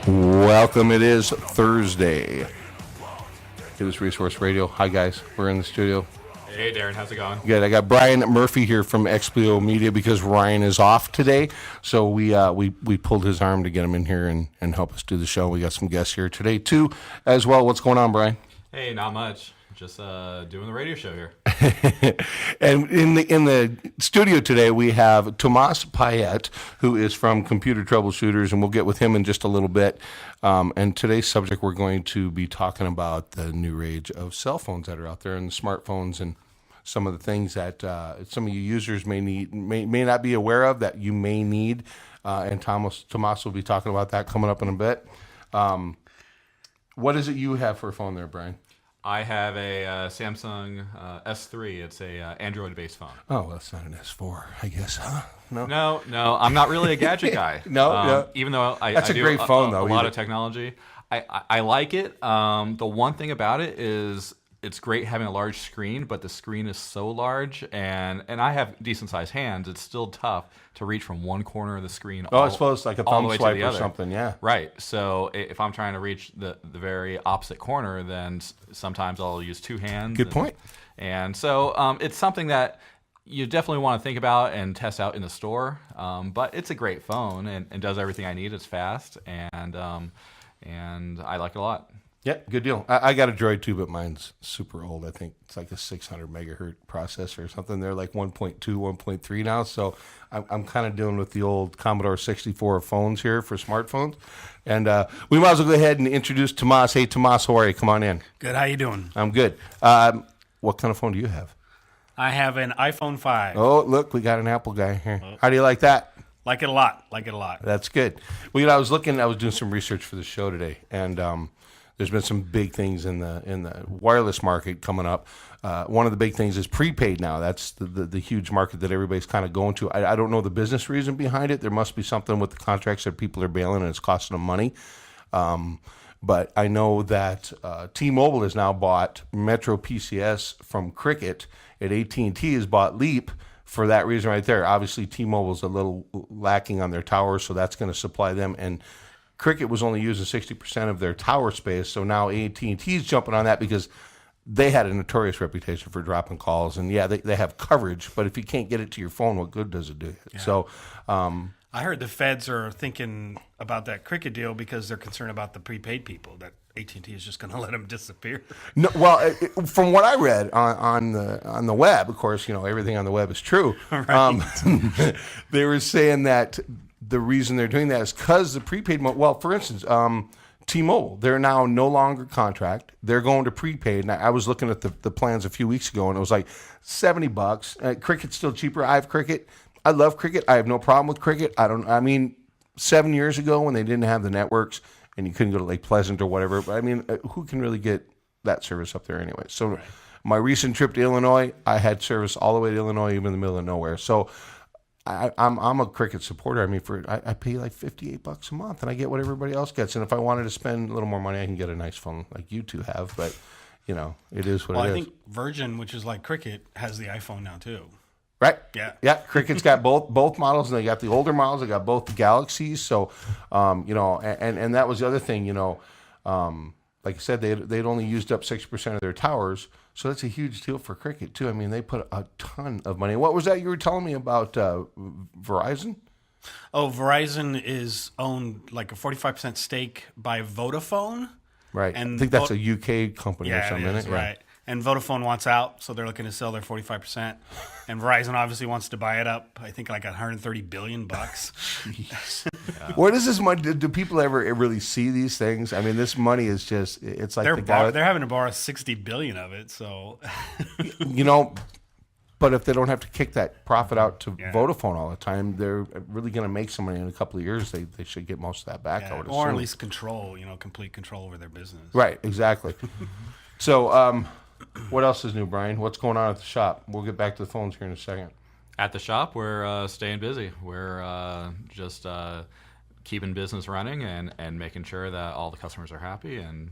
Welcome. It is Thursday. It is Resource Radio. Hi, guys. We're in the studio. Hey, Darren. How's it going? Good. I got Brian Murphy here from Xpleo Media because Ryan is off today. So we pulled his arm to get him in here and help us do the show. We got some guests here today, too, as well. What's going on, Brian? Hey, not much. Just doing the radio show here. And in the studio today, we have Tomas Payet, who is from Computer Troubleshooters, and we'll get with him in just a little bit. And today's subject, we're going to be talking about the new rage of cell phones that are out there and the smartphones and some of the things that some of you users may not be aware of that you may need. And Tomas will be talking about that coming up in a bit. What is it you have for a phone there, Brian? I have a Samsung S3. It's a Android-based phone. Oh, that's not an S4, I guess, huh? No. I'm not really a gadget guy. No. Even though that's I a do great phone, though. A lot of technology. I like it. The one thing about it is it's great having a large screen, but the screen is so large, and I have decent-sized hands. It's still tough to reach from one corner of the screen. I suppose like a thumb swipe or something, yeah. Right. So if I'm trying to reach the very opposite corner, then sometimes I'll use two hands. Good point. And so it's something that you definitely want to think about and test out in the store. But it's a great phone and does everything I need. It's fast, and I like it a lot. Yeah, good deal. I got a Droid too, but mine's super old. I think it's like a 600 megahertz processor or something. They're like 1.2, 1.3 now. So I'm kind of dealing with the old Commodore 64 phones here for smartphones. And we might as well go ahead and introduce Tomas. Hey, Tomas, how are you? Come on in. Good. How you doing? I'm good. What kind of phone do you have? I have an iPhone 5. Oh, look, we got an Apple guy here. How do you like that? Like it a lot. Like it a lot. That's good. Well, I was doing some research for the show today, and there's been some big things in the wireless market coming up. One of the big things is prepaid now. That's the huge market that everybody's kind of going to. I don't know the business reason behind it. There must be something with the contracts that people are bailing and it's costing them money. But I know that T-Mobile has now bought Metro PCS from Cricket, and AT&T has bought Leap for that reason right there. Obviously, T-Mobile's a little lacking on their towers, so that's going to supply them. And Cricket was only using 60% of their tower space, so now AT&T's jumping on that because they had a notorious reputation for dropping calls. And, yeah, they have coverage, but if you can't get it to your phone, what good does it do? Yeah. So I heard the feds are thinking about that Cricket deal because they're concerned about the prepaid people, that AT&T is just going to let them disappear. No, well, from what I read on the web, of course, everything on the web is true. Right. They were saying that the reason they're doing that is because the prepaid, for instance, T-Mobile, they're now no longer contract. They're going to prepaid. And I was looking at the plans a few weeks ago, and it was like $70. Cricket's still cheaper. I have Cricket. I love Cricket. I have no problem with Cricket. 7 years ago when they didn't have the networks and you couldn't go to Lake Pleasant or whatever, but who can really get that service up there anyway? So right. My recent trip to Illinois, I had service all the way to Illinois, even in the middle of nowhere. So I'm a Cricket supporter. I pay like $58 a month, and I get what everybody else gets. And if I wanted to spend a little more money, I can get a nice phone like you two have. But it is what it is. I think Virgin, which is like Cricket, has the iPhone now too. Right. Yeah. Cricket's got both models, and they got the older models. They got both the Galaxies. So, and that was the other thing. Like I said, they'd only used up 60% of their towers. So that's a huge deal for Cricket, too. They put a ton of money. What was that you were telling me about Verizon? Oh, Verizon is owned like a 45% stake by Vodafone. Right. And I think that's a UK company or something. It is, right. And Vodafone wants out, so they're looking to sell their 45%. And Verizon obviously wants to buy it up, I think like $130 billion. What is this money? Do people ever really see these things? This money is just, it's like they're having to borrow $60 billion of it, so. But if they don't have to kick that profit out to Vodafone all the time, they're really going to make some money in a couple of years. They should get most of that back, I would assume. Or at least control, complete control over their business. Right, exactly. So, what else is new, Brian? What's going on at the shop? We'll get back to the phones here in a second. At the shop, we're staying busy. We're just keeping business running and making sure that all the customers are happy and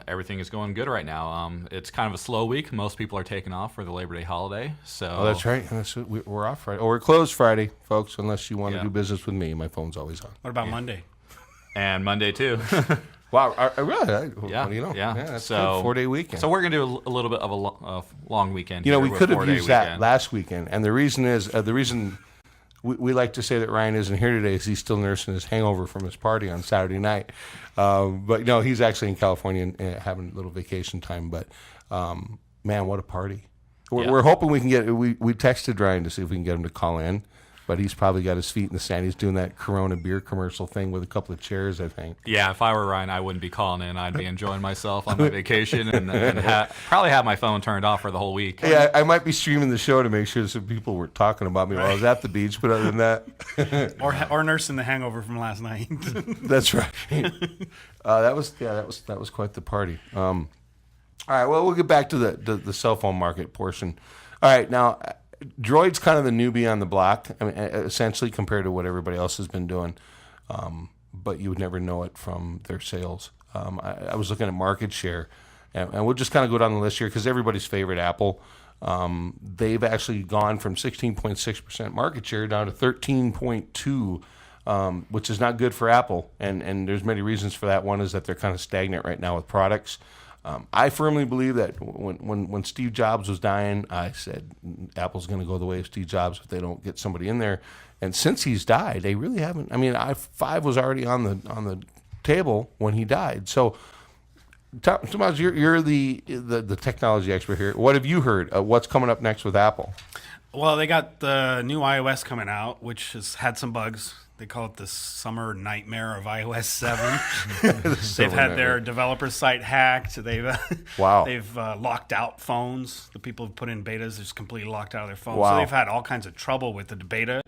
everything is going good right now. It's kind of a slow week. Most people are taking off for the Labor Day holiday. So that's right. We're off Friday. Or we're closed Friday, folks, unless you want to do business with me. My phone's always on. What about Monday? And Monday too. Wow, really? Yeah, What do you know? yeah. That's So good. 4-day weekend. So we're gonna do a little bit of a long weekend. You know, here we with could have 4-day used that weekend. last weekend, and the reason is we like to say that Ryan isn't here today is he's still nursing his hangover from his party on Saturday night. But no, he's actually in California and having a little vacation time. But man, what a party! We're hoping we can get. We texted Ryan to see if we can get him to call in, but he's probably got his feet in the sand. He's doing that Corona beer commercial thing with a couple of chairs, I think. Yeah, if I were Ryan, I wouldn't be calling in. I'd be enjoying myself on my vacation and probably have my phone turned off for the whole week. Yeah, I might be streaming the show to make sure some people were talking about me while I was at the beach. But other than that, or nursing the hangover from last night. that's right. That was quite the party. All right, well, we'll get back to the cell phone market portion. All right, now, Droid's kind of the newbie on the block, I mean, essentially compared to what everybody else has been doing, but you would never know it from their sales. I was looking at market share, and we'll just kind of go down the list here because everybody's favorite, Apple, they've actually gone from 16.6% market share down to 13.2%. Which is not good for Apple, and there's many reasons for that. One is that they're kind of stagnant right now with products. I firmly believe that when Steve Jobs was dying, I said Apple's going to go the way of Steve Jobs if they don't get somebody in there. And since he's died, they really haven't. I mean, i5 was already on the table when he died. So, Tomas, you're the technology expert here. What have you heard? What's coming up next with Apple? Well, they got the new iOS coming out, which has had some bugs. They call it the summer nightmare of iOS 7. They've had their developer site hacked. They've locked out phones. The people who put in betas just completely locked out of their phones. Wow. So they've had all kinds of trouble with the beta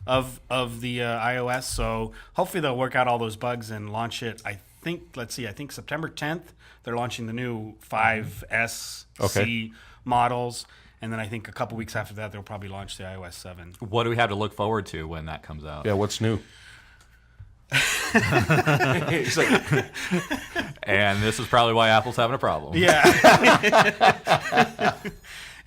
of the iOS. So hopefully they'll work out all those bugs and launch it. I think September 10th they're launching the new 5S C models. And then I think a couple weeks after that, they'll probably launch the iOS 7. What do we have to look forward to when that comes out? Yeah, what's new? And this is probably why Apple's having a problem. Yeah.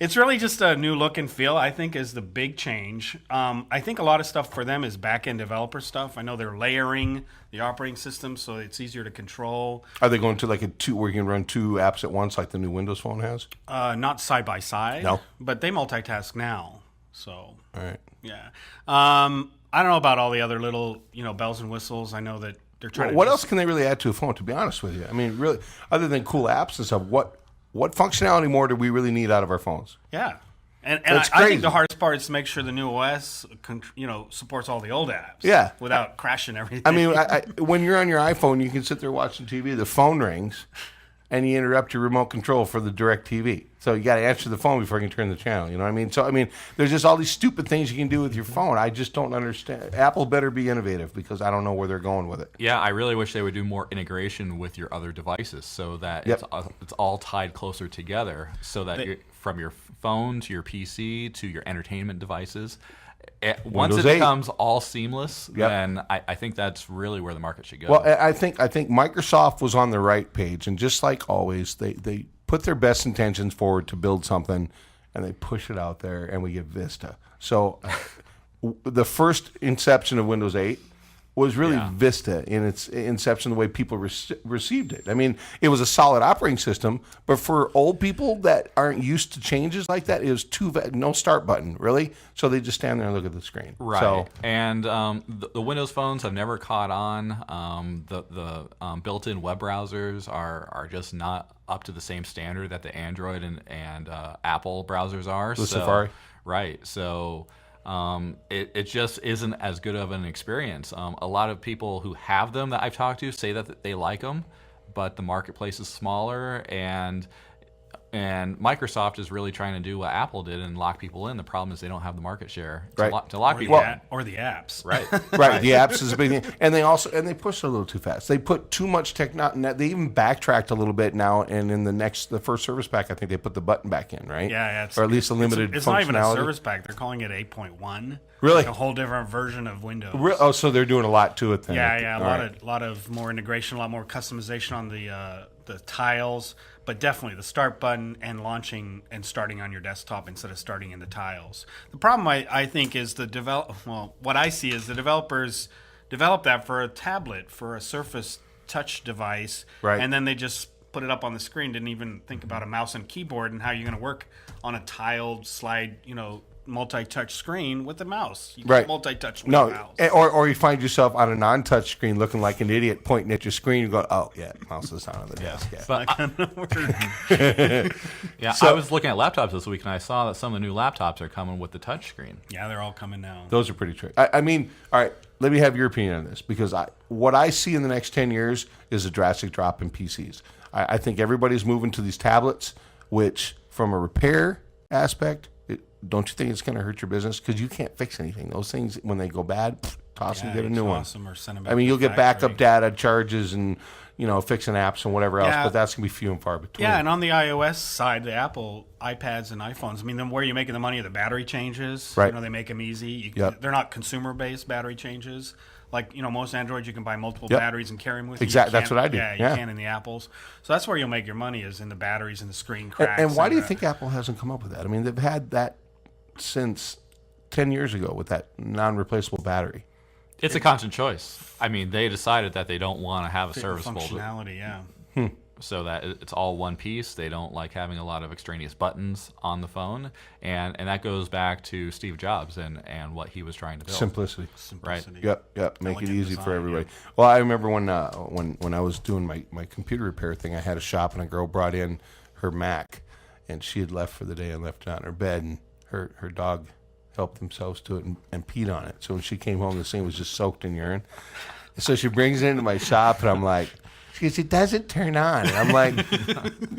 It's really just a new look and feel, I think, is the big change. I think a lot of stuff for them is back-end developer stuff. I know they're layering the operating system, so it's easier to control. Are they going to like where you can run two apps at once like the new Windows Phone has? Not side by side. No. But they multitask now. So, all right. Yeah. I don't know about all the other little, bells and whistles. I know that they're trying to... What else can they really add to a phone, to be honest with you? I mean, really, other than cool apps and stuff, what functionality more do we really need out of our phones? Yeah. And It's I think crazy. the hardest part is to make sure the new OS, supports all the old apps. Yeah. Without crashing everything. I mean, when you're on your iPhone, you can sit there watching TV, the phone rings, and you interrupt your remote control for the direct TV. So you got to answer the phone before you can turn the channel. You know what I mean? So, I mean, there's just all these stupid things you can do with your phone. I just don't understand. Apple better be innovative because I don't know where they're going with it. Yeah, I really wish they would do more integration with your other devices so that it's all tied closer together so that from your phone to your PC to your entertainment devices, once it 8. becomes all seamless, then I think that's really where the market should go. Well, I think Microsoft was on the right page, and just like always, they put their best intentions forward to build something, and they push it out there, and we get Vista. So the first inception of Windows 8 was really Vista in its inception, the way people received it. I mean, it was a solid operating system, but for old people that aren't used to changes like that, it was no start button, really. So they just stand there and look at the screen. Right. So, and the Windows phones have never caught on. The built-in web browsers are just not up to the same standard that the Android and Apple browsers are. The Safari. Right. So it just isn't as good of an experience. A lot of people who have them that I've talked to say that they like them, but the marketplace is smaller, and Microsoft is really trying to do what Apple did and lock people in. The problem is they don't have the market share to lock people in. Or the apps. Right. Right, the apps is a big thing, and they push it a little too fast. They put too much technology. They even backtracked a little bit now, and in the first service pack, I think they put the button back in, right? Yeah, or at least a limited. It's functionality. not even a service pack. They're calling it 8.1. Really? Like a whole different version of Windows. Oh, so they're doing a lot to it then. Yeah, All a lot of more integration, a lot more customization on the tiles, but definitely the start button and launching and starting on your desktop instead of starting in the tiles. The problem I think is what I see is the developers developed that for a tablet, for a Surface Touch device, Right. and then they just put it up on the screen. Didn't even think about a mouse and keyboard and how you're going to work on a tiled slide, multi-touch screen with a mouse. You Right. can't multi-touch with No, a mouse. or you find yourself on a non-touch screen looking like an idiot pointing at your screen. You go, oh yeah, mouse is on the desk. Yeah. But yeah, So- I was looking at laptops this week, and I saw that some of the new laptops are coming with the touchscreen. Yeah, they're all coming now. Those are pretty tricky. I mean, all right, let me have your opinion on this, because what I see in the next 10 years is a drastic drop in PCs. I think everybody's moving to these tablets, which from a repair aspect, don't you think it's going to hurt your business? Because you can't fix anything. Those things, when they go bad, toss them, get a new one. Toss 'em or send 'em back I mean, to you'll the get factory. backup data charges and, fixing apps and whatever else, Yeah. but that's going to be few and far between. Yeah, and on the iOS side, the Apple iPads and iPhones, I mean, then where are you making the money? The battery changes. Right. They make them easy. Yep. They're not consumer-based battery changes. Like, most Androids, you can buy multiple Yep. batteries and carry them with you. Exactly. You That's what I do. Yeah, you Yeah. can in the Apples. So that's where you'll make your money, is in the batteries and the screen cracks. And why do you the- think Apple hasn't come up with that? I mean, they've had that since 10 years ago with that non-replaceable battery. It's a conscious choice. I mean, they decided that they don't want to have a serviceable, functionality? Yeah. so that it's all one piece. They don't like having a lot of extraneous buttons on the phone, and that goes back to Steve Jobs and what he was trying to build. Simplicity. Simplicity. Yep. Make it Elegant easy for design, everybody. Well, I remember when I was doing my computer repair thing, I had a shop, and a girl brought in her Mac, and she had left for the day and left it on her bed, and her dog helped themselves to it and peed on it. So when she came home, the thing was just soaked in urine. So she brings it into my shop, and I'm like, she goes, it doesn't turn on. And I'm like,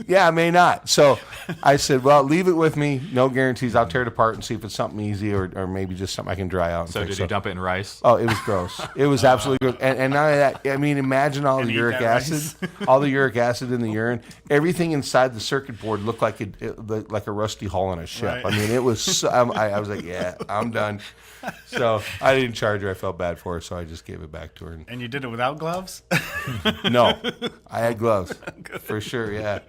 yeah, it may not. So I said, well, leave it with me. No guarantees. I'll tear it apart and see if it's something easy or maybe just something I can dry out. And So fix. did you dump it in rice? Oh, it was gross. It was absolutely gross. And not only that, I mean, imagine all the eat uric that acid, rice. all the uric acid in the urine. Everything inside the circuit board looked like like a rusty hull on a ship. Right. I mean, it was. So, I was like, yeah, I'm done. So I didn't charge her. I felt bad for her, so I just gave it back to her. And you did it without gloves? No, I had gloves for sure. Yeah,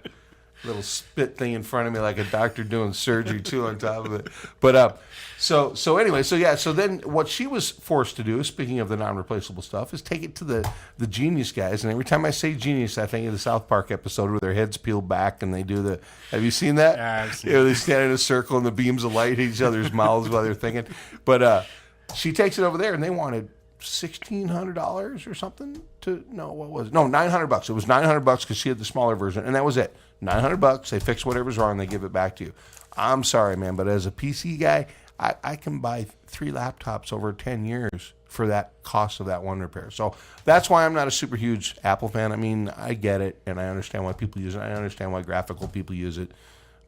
little spit thing in front of me, like a doctor doing surgery too, on top of it. But so anyway, so then what she was forced to do, speaking of the non-replaceable stuff, is take it to the Genius guys. And every time I say Genius, I think of the South Park episode where their heads peel back and they do the. Have you seen that? Yeah, I've seen They stand in a circle and the beams of light hit each other's mouths while they're thinking. But she takes it over there, and they wanted $1,600 or something what was it? No, $900. It was $900 because she had the smaller version, and that was it. $900. They fix whatever's wrong, they give it back to you. I'm sorry, man, but as a PC guy, I can buy 3 laptops over 10 years for that cost of that one repair. So that's why I'm not a super huge Apple fan. I mean, I get it, and I understand why people use it. I understand why graphical people use it.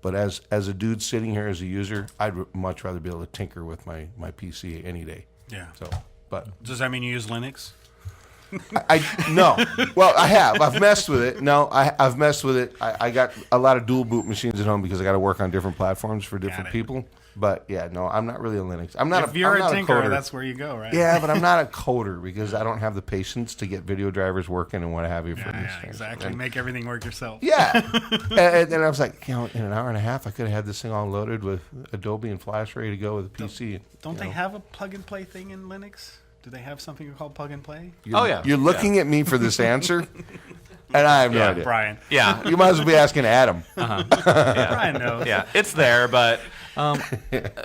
But as a dude sitting here as a user, I'd much rather be able to tinker with my PC any day. Yeah. So, but Does that mean you use Linux? no. Well, I have. I've messed with it. No, I've messed with it. I got a lot of dual boot machines at home because I got to work on different platforms for different Got it. people. But yeah, no, I'm not really a Linux. I'm not. If you're I'm not a tinkerer, coder. that's where you go, right? Yeah, but I'm not a coder because I don't have the patience to get video drivers working and what have you for these Yeah, things. exactly. And- Make everything work yourself. yeah, and I was like, in an hour and a half, I could have had this thing all loaded with Adobe and Flash ready to go with a PC. Don't they have a plug and play thing in Linux? Do they have something called plug and play? Oh, yeah. You're looking at me for this answer, and I have no Yeah, idea. Brian. Yeah, You might as well be asking Adam. Brian knows. yeah, it's there, but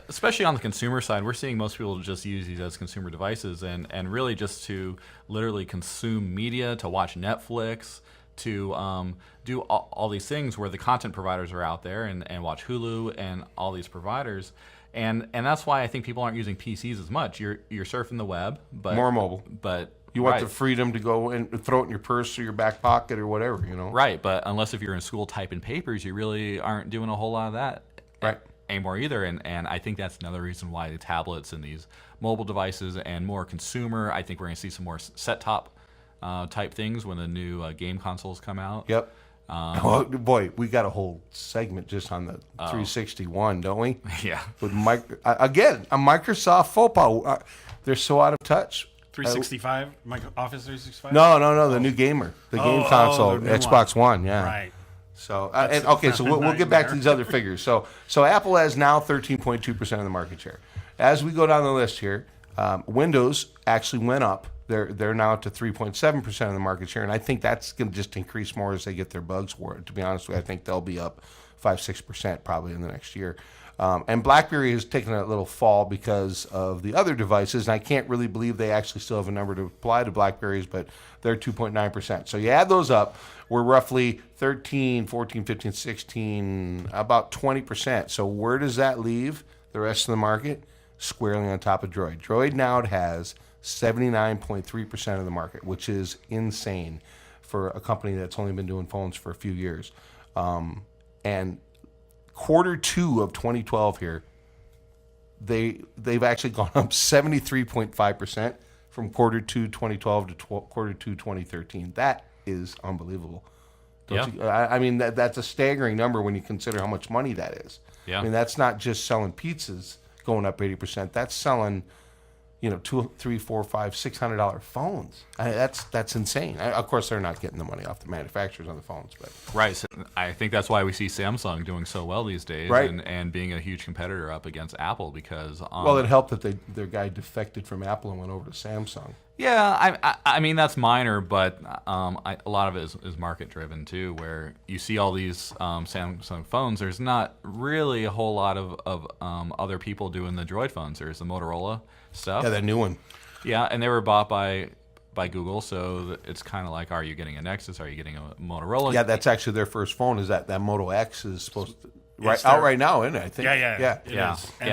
especially on the consumer side, we're seeing most people just use these as consumer devices and really just to literally consume media, to watch Netflix, to do all these things where the content providers are out there and watch Hulu and all these providers. And that's why I think people aren't using PCs as much. You're surfing the web, but More mobile. But You want right. the freedom to go and throw it in your purse or your back pocket or whatever, you know? Right, but unless if you're in school typing papers, you really aren't doing a whole lot of that Right. anymore either. And I think that's another reason why the tablets and these mobile devices and more consumer, I think we're going to see some more set-top type things when the new game consoles come out. Yep. Oh, boy, we got a whole segment just on the 361, don't we? Yeah. With again, a Microsoft faux pas. They're so out of touch. 365, Office 365. No, the new gamer, the game console, the new Xbox One. Yeah. Right. So and okay, so we'll get back to these other figures. So Apple has now 13.2% of the market share. As we go down the list here, Windows actually went up They're now up to 3.7% of the market share, and I think that's going to just increase more as they get their bugs worked. To be honest with you, I think they'll be up 5-6% probably in the next year. And BlackBerry has taken a little fall because of the other devices, and I can't really believe they actually still have a number to apply to BlackBerries, but they're 2.9%. So you add those up, we're roughly 13, 14, 15, 16, about 20%. So where does that leave the rest of the market? Squarely on top of Droid. Droid now has 79.3% of the market, which is insane for a company that's only been doing phones for a few years. And Q2 of 2012 here, they've actually gone up 73.5% from Q2 2012 to Q2 2013. That is unbelievable. I mean, that's a staggering number when you consider how much money that is. Yeah. I mean, that's not just selling pizzas going up 80%. That's selling, $200, $300, $400, $500, $600 phones. That's insane. Of course, they're not getting the money off the manufacturers on the phones, but Right. So I think that's why we see Samsung doing so well these days, Right. and being a huge competitor up against Apple because well, it helped that their guy defected from Apple and went over to Samsung. Yeah, I mean that's minor, but a lot of it is market driven too. Where you see all these Samsung phones, there's not really a whole lot of other people doing the Droid phones. There's the Motorola stuff. Yeah, that new one. Yeah, and they were bought by Google, so it's kind of like, are you getting a Nexus? Are you getting a Motorola? Yeah, that's actually their first phone. Is that Moto X is supposed to It's out their- right now, isn't it? I think. Yeah. It Yeah. is. And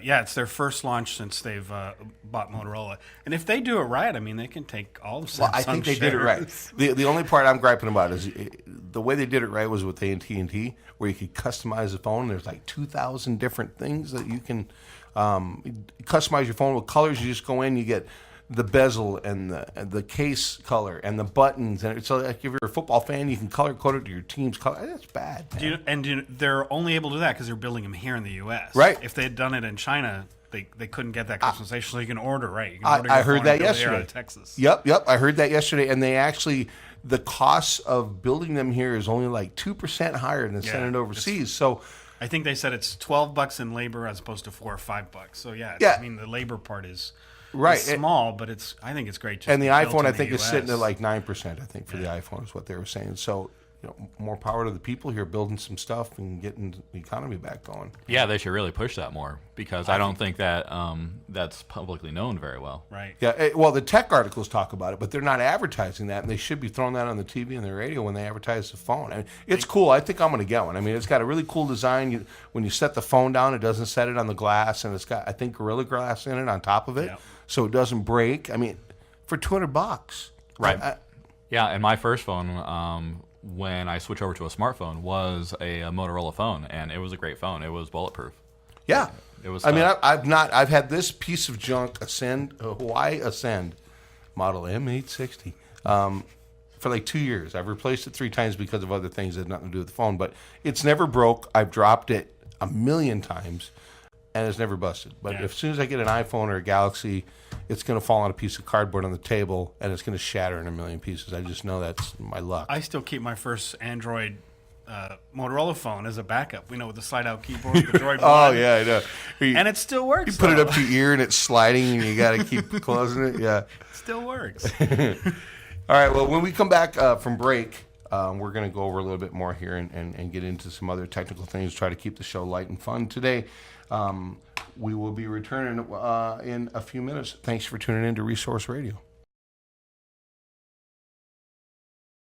Yeah. it's their first launch since they've bought Motorola. And if they do it right, I mean, they can take all of Samsung Well, I think they did it right. The only part I'm griping about is the way they did it right was with AT&T, where you could customize the phone. There's like 2,000 different things that you can customize your phone with colors. You just go in, you get the bezel and the case color and the buttons, and so like if you're a football fan, you can color code it to your team's color. That's bad. Man. They're only able to do that because they're building them here in the U.S. Right. If they had done it in China, they couldn't get that customization. So you can order, right? You can order I your heard phone that and build it here yesterday. out of Texas. Yep. I heard that yesterday, and they actually the cost of building them here is only like 2% higher than sending it overseas. So. I think they said it's $12 in labor as opposed to $4 or $5. So yeah. I mean, the labor part is Right. It's small, but I think it's great. And the built iPhone, in I the think, is US. sitting at like 9%. I think for the iPhone is what they were saying. So, more power to the people here building some stuff and getting the economy back going. Yeah, they should really push that more because I don't think that that's publicly known very well. Right. Yeah. Well, the tech articles talk about it, but they're not advertising that, and they should be throwing that on the TV and the radio when they advertise the phone. I mean, it's cool. I think I'm going to get one. I mean, it's got a really cool design. When you set the phone down, it doesn't set it on the glass, and it's got, I think, Gorilla Glass in it on top of it, so it doesn't break. I mean, for $200, right? Yeah, and my first phone, when I switched over to a smartphone, was a Motorola phone, and it was a great phone. It was bulletproof. Yeah, it was. I mean, I've had this piece of junk Hawaii Ascend, model M860, for like 2 years. I've replaced it 3 times because of other things that had nothing to do with the phone, but it's never broke. I've dropped it a million times, and it's never busted. But as soon as I get an iPhone or a Galaxy, it's going to fall on a piece of cardboard on the table, and it's going to shatter in a million pieces. I just know that's my luck. I still keep my first Android Motorola phone as a backup. We know with the slide-out keyboard, the Droid. Oh yeah, I know. And it still works. You put it up to your ear, and it's sliding, and you got to keep closing it. Yeah, it still works. All right. Well, when we come back from break, we're going to go over a little bit more here and get into some other technical things. Try to keep the show light and fun today. We will be returning in a few minutes. Thanks for tuning in to Resource Radio.